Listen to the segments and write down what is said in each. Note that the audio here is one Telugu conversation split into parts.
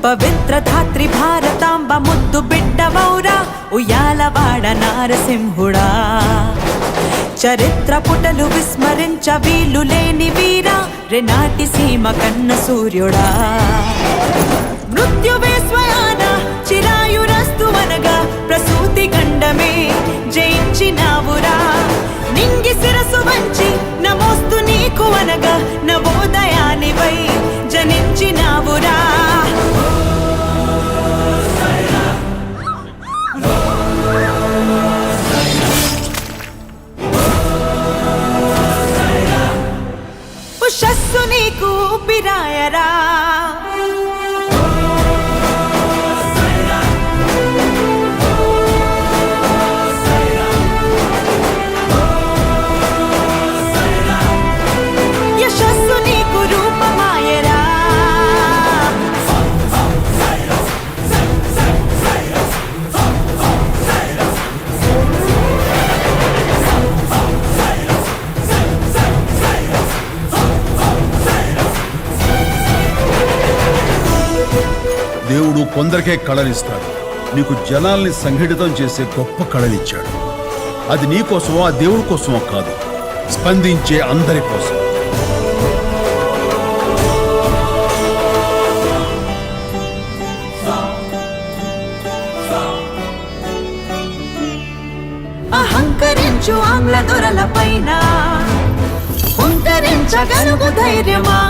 పవిత్ర ధాత్రి భారతాంబ ముద్దు బిడ్డవౌరా ఉయ్యాలవాడ నారసింహుడా చరిత్ర పుటలు విస్మరించ వీలు లేని వీరా రెనాటి సీమ కన్న సూర్యుడా మృత్యువే స్వయాన చిరాయురస్తు అనగా ప్రసూతి గండమే జయించినావురా నింగి శిరసు వంచి నమోస్తు నీకు అనగా నవోదయానివై జనించినావురా ఉషస్సు నీకు ఊపిరాయరా యశస్సు నీకు రూపమాయరా దేవుడు కొందరికే కళనిస్తాడు. నీకు జనాల్ని సంఘటితం చేసే గొప్ప కళనిచ్చాడు. అది నీ కోసమో ఆ దేవుడి కోసమో కాదు, స్పందించే అందరి కోసం. అహంకరించు ఆంగ్ల దొరల పైన హుంకరించగలుగు ధైర్యమా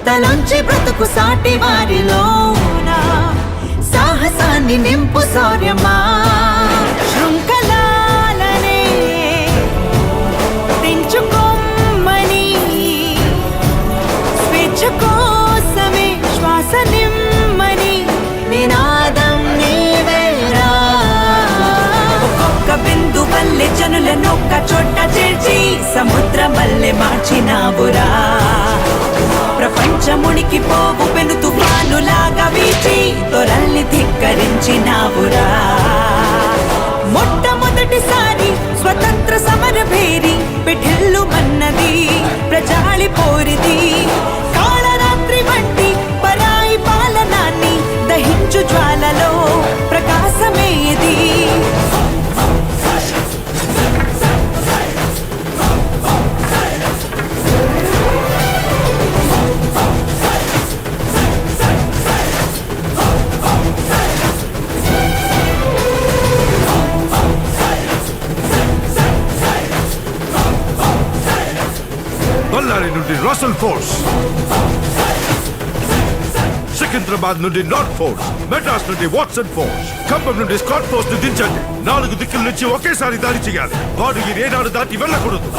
తలంచి బ్రతుకు సాటి వారిలోన సాహసాన్ని నింపు శౌర్యమా శృంఖలాలనే తెంచుకోమని స్వేచ్ఛ కోసమే శ్వాస నిమ్మని నినాదం నీవేరా ఒక్కొక్క బిందు వల్లే జనులనొక్క చోట చేర్చి సముద్రం వల్లే మార్చినావురా ప్రపంచమునికి పోవు పెను తుఫానులాగా వీచి తొరల్ని ధిక్కరించినావురా మొట్టమొదటిసారి స్వతంత్ర సమర భేరి పిఠిల్లు మన్నది ప్రజాళి పోరిది కాళరాత్రి వంటి పరాయి పాలనాన్ని దహించు జ్వాలలో ప్రకాశమేది బళ్ళారి నుండి రసల్ ఫోర్స్, సికింద్రాబాద్ నుండి నార్త్ ఫోర్స్, మెడ్రాస్ నుండి వాట్సన్ ఫోర్స్, ఖమ్మం నుండి స్కాట్ ఫోర్స్ ను దించండి. 4 దిక్కుల నుంచి ఒకేసారి దాడి చేయాలి. వాడు ఈ రేనాడు దాటి వెళ్ళకూడదు.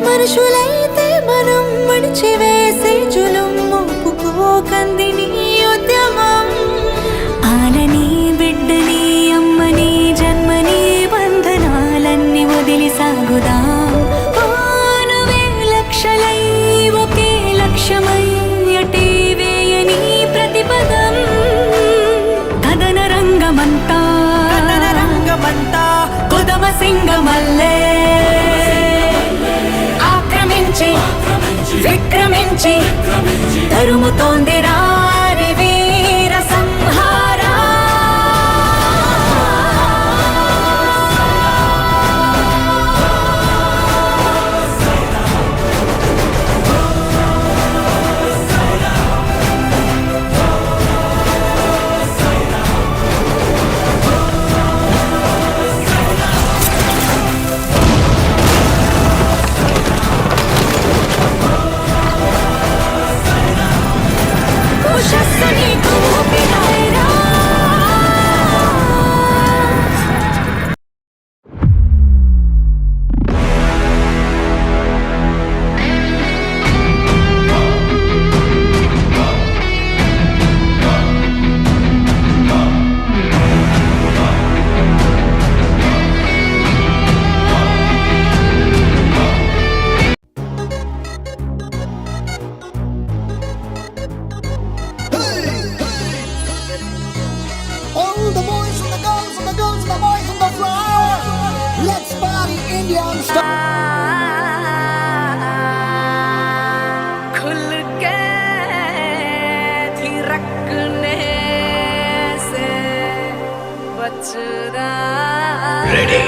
మనుషులైతే మనం మడిచివేసే జులుం ఒప్పుకోకంది నీ ఉద్యమం ఆలని బిడ్డని అమ్మని జన్మని బంధనాలన్నీ వదిలి సాగుదాం నువ్వే లక్షలై ఒకే లక్ష్యమై అటే వేయని ప్రతిపదం కథన రంగమంతా కొదమ సింగమల్లే విక్రమించి తరుముతోంది రారి వీర సంహారా రెడీ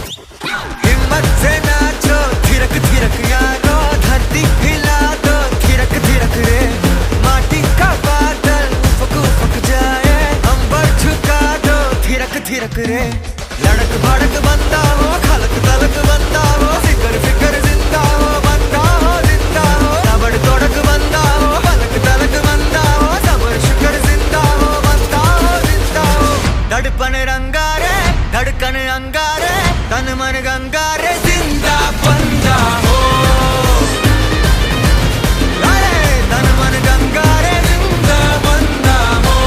हिम्मत से नाचो थिरक थिरक यारो धरती हिला दो थिरक थिरक रे माटी का बादल उफक उफक जाए अंबर झुका दो थिरक थिरक रे लड़क भड़क बंदा हो खलक तलक बंदा हो फिकर फिकर जिंदा हो बंदा हो जिंदा हो तबड़ तोड़क बंदा हो खलक तलक बंदा हो सबर शुकर जिंदा हो बंदा हो जिंदा हो धड़पन रंगारे धड़कन अंगारे तन मन गंगारे जिंदा बंदा हो अरे तन मन गंगारे जिंदा बंदा हो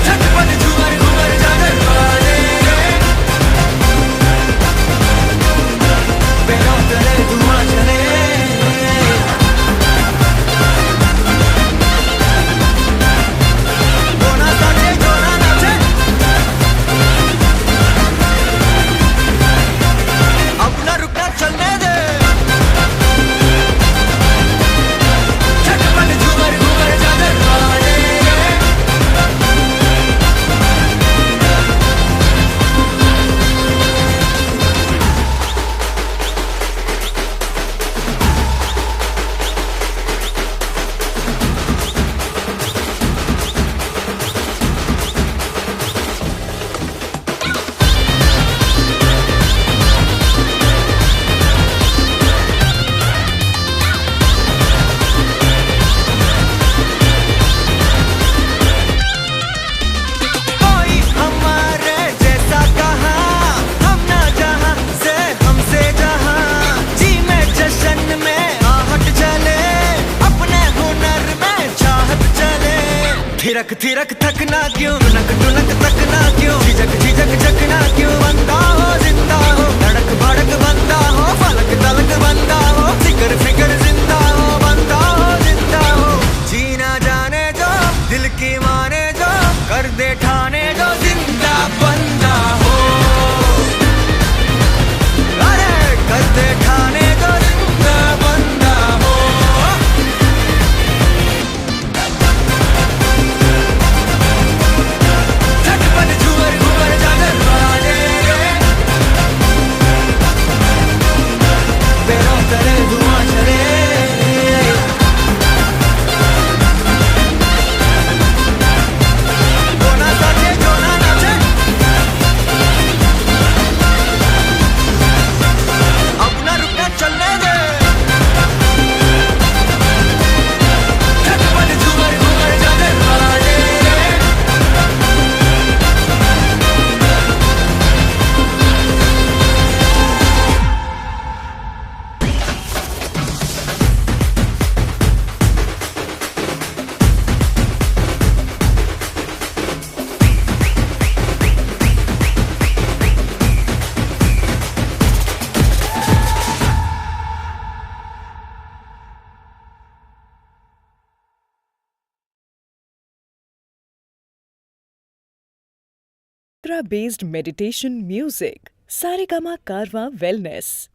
झटपट झूमर घूमर जागर वाले पैरों तले धुआं चले जोना नाचे जोना नाचे अपना रुकना चलने दे झटपट झूमर घूमर जागर वाले कोई हमारे जैसा कहा हम ना जहां से हमसे जहां जी में जश्न में आहट चले अपने हुनर में चाहत चले थिरक थिरक थकना क्यों टुनक टुनक तकना क्यों झिझक झिझक झकना क्यों बंदा हो जिंदा हो धड़क भड़क बंदा हो फलक तलक बंदा हो फिकर फिकर जिंदा हो बंदा हो जिंदा हो जीना जाने जो दिल की माने जो कर दे ठाने जो जिंदा बंदा हो अरे कर दे ठाने जो जिंदा बंदा हो झटपट झूमर घूमर जागर वाले पैरों तले धुआं चले जोना नाचे जोना नाचे अपना रुकना चलने दे झटपट झूमर घूमर जागर वाले based meditation music. Saregama Karwa Wellness.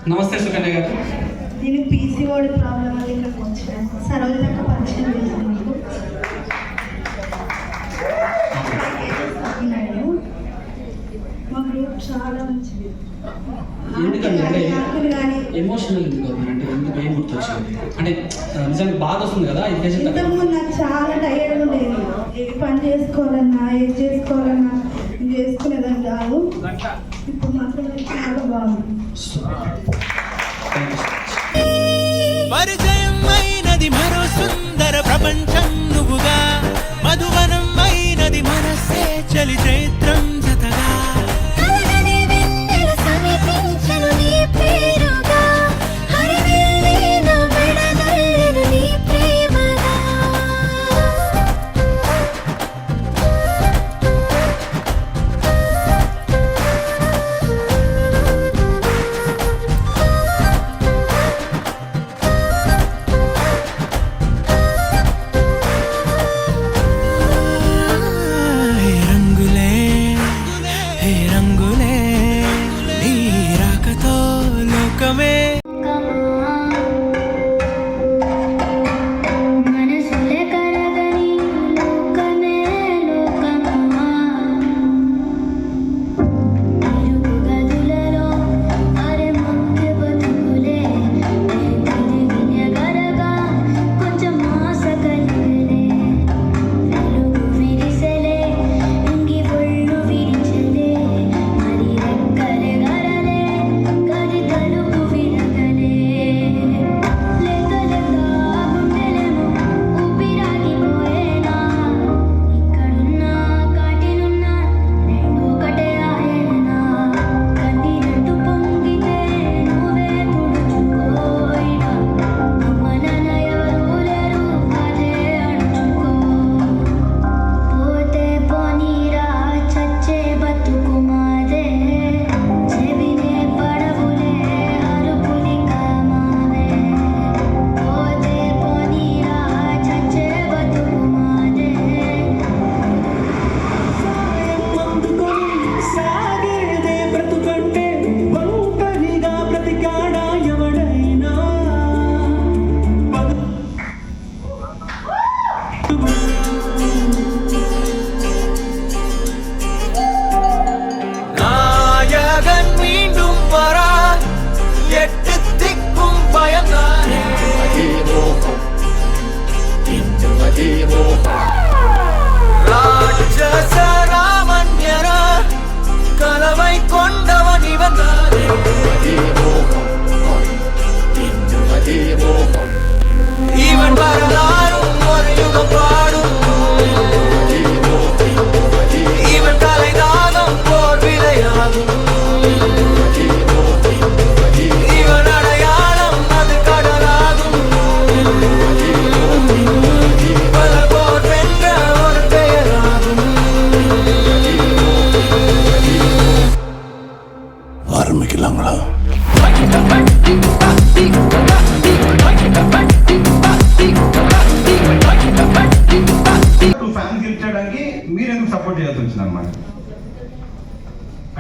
నమస్తే సుకన్య గారు. నేను పీసీఓడి ప్రాబ్లం వల్ల ఇక్కడికి వచ్చాను. సరోజనకు పరిచయం చేశాను మీకు. మా గ్రూప్ చాలా మంచిది. ఎందుకంటే అంటే ఎమోషనల్ ఎందుకు అవుతుందంటే ఎందుకు ఏం గుర్తొచ్చింది అంటే నిజానికి బాధ వస్తుంది కదా ఎడ్యుకేషన్ ఇంతకుముందు నాకు చాలా టైర్డ్గా ఉండేది. ఏ పని చేసుకోవాలన్నా ఏది చేసుకోవాలన్నా నేను చేసుకునేదాన్ని కాదు. ఇప్పుడు మాత్రం నాకు చాలా బాగుంది. పరిచయమైనది మరో సుందర ప్రపంచం నువ్వుగా, మధువనం అయినది మనసే చలి చైత్రం జతగా.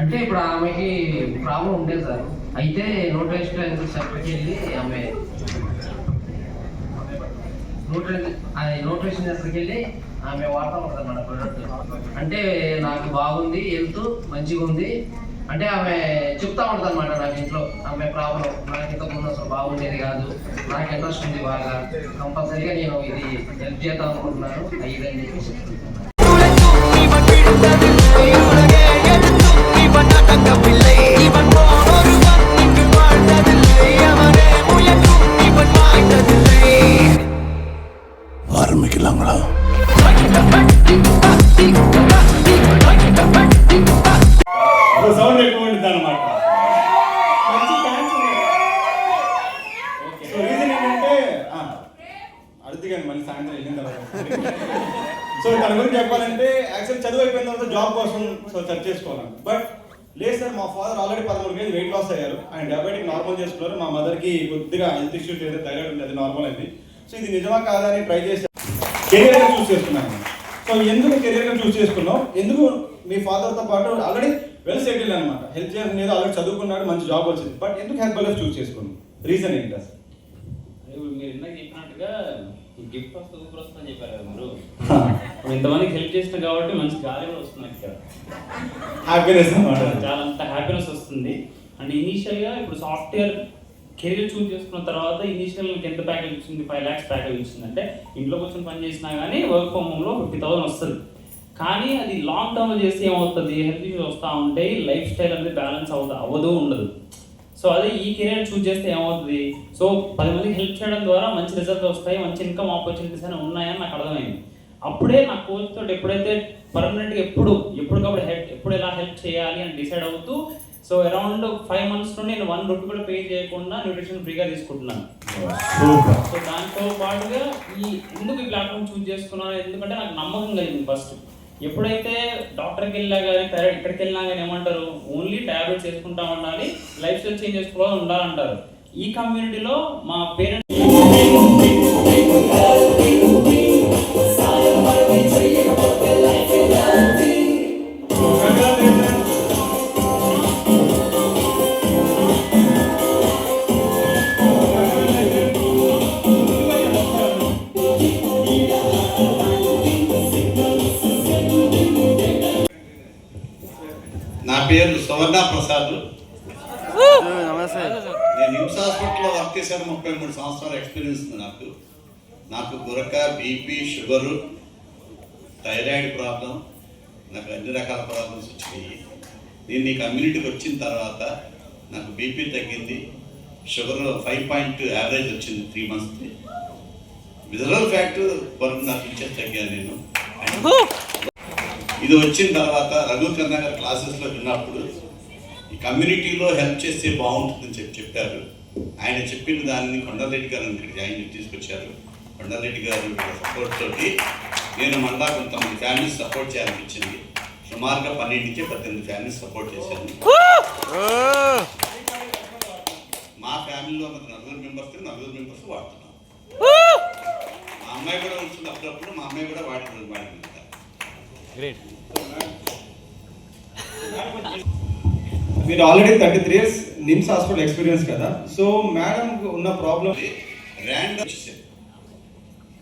అంటే ఇప్పుడు ఆమెకి ప్రాబ్లం ఉండేది సార్. అయితే నోటరేషన్ సెంటర్కి వెళ్ళి ఆమె నోటరేషన్ సెంటర్కి వెళ్ళి ఆమె వాడతా ఉంటుంది మన ప్రొడక్ట్. అంటే నాకు బాగుంది, హెల్త్ మంచిగా ఉంది అంటే ఆమె చెప్తా ఉంటుంది అనమాట. నాకు ఇంట్లో ఆమె ప్రాబ్లం నాకు ఇంతకుముందు అసలు బాగుండేది కాదు, నాకు ఇంట్రెస్ట్ ఉంది బాగా, కంపల్సరీగా నేను ఇది హెల్ప్ చేద్దాం అనుకుంటున్నాను అయ్యిందని చెప్పి చెప్తున్నాను. సౌండ్ ఎక్కువ ఉంటుంది అనమాట. సో రీజన్ ఏంటంటే అడుగుతాను మళ్ళీ సాయంత్రం వెళ్ళిన తర్వాత. సో తన గురించి చెప్పాలంటే యాక్చువల్ చదువు అయిపోయిన తర్వాత జాబ్ కోసం సెర్చ్ చేసుకోవాలని. బట్ లేదు సార్, మా father already 13 KG weight loss అయ్యారు, ఆయన డయాబెటిక్ నార్మల్ చేసుకున్నారు. మా మదర్కి కొద్దిగా హెల్త్ ఇష్యూస్ ఏదైతే థైరాయిడ్ ఉంది అది నార్మల్ అయింది. సో ఇది నిజమా కాదా అని ట్రై చేసి కెరియర్గా చూస్ చేసుకున్నాను. సో ఎందుకు కెరియర్గా చూస్ చేసుకున్నావు, ఎందుకు మీ ఫాదర్తో పాటు ఆల్రెడీ వెల్ సెటిల్ అనమాట, హెల్త్ కేర్ మీద ఆల్రెడీ చదువుకున్నాడు, మంచి జాబ్ వచ్చింది. బట్ ఎందుకు హెర్బల్ లైఫ్ చూస్ చేసుకున్నాను? రీజన్ ఏంటి అసలు? ఇప్పుడు మీరు ఇందాక చెప్పినట్టుగా గిఫ్ట్ వస్తే ఊపిరి వస్తుందని చెప్పారు కదా మీరు. ఇప్పుడు ఇంతమందికి హెల్ప్ చేసిన కాబట్టి మంచి గాలి కూడా వస్తుంది ఇక్కడ, హ్యాపీనెస్ అనమాట. చాలా అంత హ్యాపీనెస్ వస్తుంది. అండ్ ఇనీషియల్గా ఇప్పుడు సాఫ్ట్వేర్ కెరీర్ చూస్ చేసుకున్న తర్వాత ఇనీషియల్ ఎంత ప్యాకేజ్ ఇచ్చింది? 5 lakhs ప్యాకేజ్ ఇచ్చింది. అంటే ఇంట్లో కూర్చొని పని చేసినా కానీ వర్క్ ఫ్రమ్ హోమ్లో 50,000 వస్తుంది. కానీ అది లాంగ్ టర్మ్లో చేస్తే ఏమవుతుంది? హెల్త్ ఇష్యూస్ వస్తూ ఉంటాయి, లైఫ్ స్టైల్ అనేది బ్యాలెన్స్ అవ్వదు ఉండదు. సో అదే ఈ కెరీర్ చూస్ చేస్తే ఏమవుతుంది? సో 10 మందికి హెల్ప్ చేయడం ద్వారా మంచి రిజల్ట్ వస్తాయి, మంచి ఇన్కమ్ ఆపర్చునిటీస్ అని ఉన్నాయని నాకు అర్థమైంది. అప్పుడే నా కోచ్ తోటి ఎప్పుడైతే పర్మనెంట్గా ఎప్పటికప్పుడు ఎప్పుడు ఎలా హెల్ప్ చేయాలి అని డిసైడ్ అవుతూ, సో అరౌండ్ 5 months నుండి నేను 1 రూపీ కూడా పే చేయకుండా న్యూట్రిషన్ ఫ్రీగా తీసుకుంటున్నాను. సో దాంతో పాటుగా ఎందుకు ఈ ప్లాట్ఫామ్ చూస్ చేసుకున్నాను? ఎందుకంటే నాకు నమ్మకం కలిగింది. ఫస్ట్ ఎప్పుడైతే డాక్టర్కి వెళ్ళా కానీ ఇక్కడికి వెళ్ళినా కానీ ఏమంటారు? ఓన్లీ ట్యాబ్లెట్స్ వేసుకుంటా ఉండాలి, లైఫ్ స్టైల్ చేంజ్ చేసుకోవాలి ఉండాలంటారు. ఈ కమ్యూనిటీలో మా పేరెంట్స్ నా పేరు సువర్ణ ప్రసాద్. నేను నిమ్స్ హాస్పిటల్లో వర్క్ చేశాను. 33 సంవత్సరాల ఎక్స్పీరియన్స్ ఉంది నాకు గురక, బీపీ, షుగరు, థైరాయిడ్ ప్రాబ్లం, నాకు అన్ని రకాల ప్రాబ్లమ్స్ వచ్చినాయి. నేను ఈ కమ్యూనిటీకి వచ్చిన తర్వాత నాకు బీపీ తగ్గింది, షుగర్ 5 యావరేజ్ వచ్చింది 3 months. విజరల్ ఫ్యాక్ట్ వరకు నాకు ఇంచెస్ తగ్గాను నేను. ఇది వచ్చిన తర్వాత రఘుకన్నా గారి క్లాసెస్లో విన్నప్పుడు ఈ కమ్యూనిటీలో హెల్ప్ చేస్తే బాగుంటుందని చెప్పారు. ఆయన చెప్పిన దాన్ని కొండారెడ్డి గారు ఇక్కడ జాయిన్ తీసుకొచ్చారు. కొండారెడ్డి గారు సపోర్ట్ తోటి నేను మళ్ళా కొంతమంది ఫ్యామిలీస్ సపోర్ట్ చేయాలనిపించింది. సుమారుగా 12-18 ఫ్యామిలీస్ సపోర్ట్ చేశాను. మా ఫ్యామిలీలో ఉన్న 4 మెంబర్స్ వాడుతున్నాం. మా అమ్మాయి కూడా ఉంటుంది అప్పుడప్పుడు, మా అమ్మాయి కూడా వాడింది. గ్రేట్. మీరు already 33 years NIMS hospital experience కదా, సో మేడం ఉన్న ప్రాబ్లం ర్యాండమ్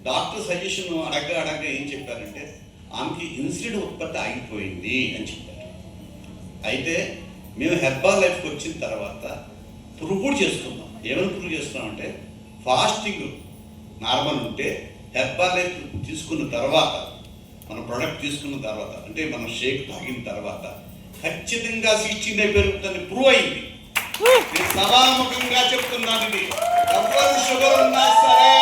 డాక్టర్ సజెషన్ అడగ ఏం చెప్పారంటే ఆమెకి ఇన్సులిన్ ఉత్పత్తి ఆగిపోయింది అని చెప్పారు. అయితే మేము హెర్బల్ లైఫ్కి వచ్చిన తర్వాత ప్రూవ్ చేసుకున్నాం. ఏమైనా ప్రూవ్ చేస్తున్నామంటే ఫాస్టింగ్ నార్మల్ ఉంటే హెర్బల్ లైఫ్ తీసుకున్న తర్వాత, మన ప్రోడక్ట్ తీసుకున్న తర్వాత, అంటే మనం షేక్ తాగిన తర్వాత ఖచ్చితంగా 16 పెరుగుతుంది, ప్రూవ్ అయింది. నేను సభాముఖంగా చెప్తున్నాను, ఇది ఎవరు షుగర్ ఉన్నా సరే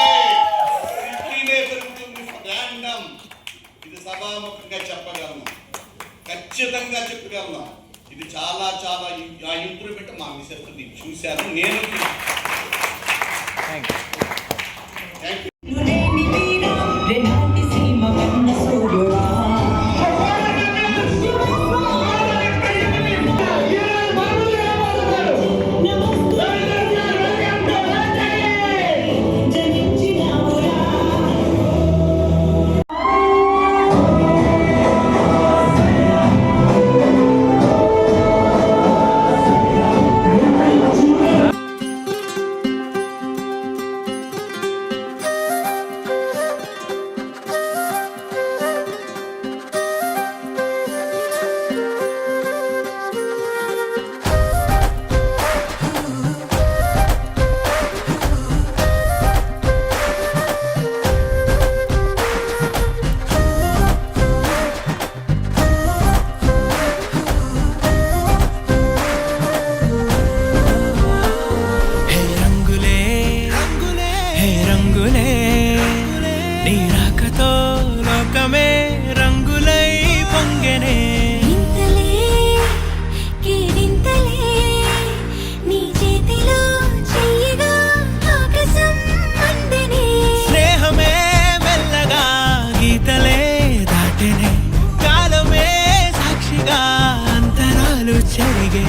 16 పెరుగుతుంది, ర్యాండమ్. ఇది సభాముఖంగా చెప్పగలను, ఖచ్చితంగా చెప్పగలను. ఇది చాలా చాలా ఆ ఇంప్రూవ్మెంట్ మా మిస్సెస్ చూశాను నేను. Thank you. కాలమే సాక్షిగా అంతరాలు చెరిగే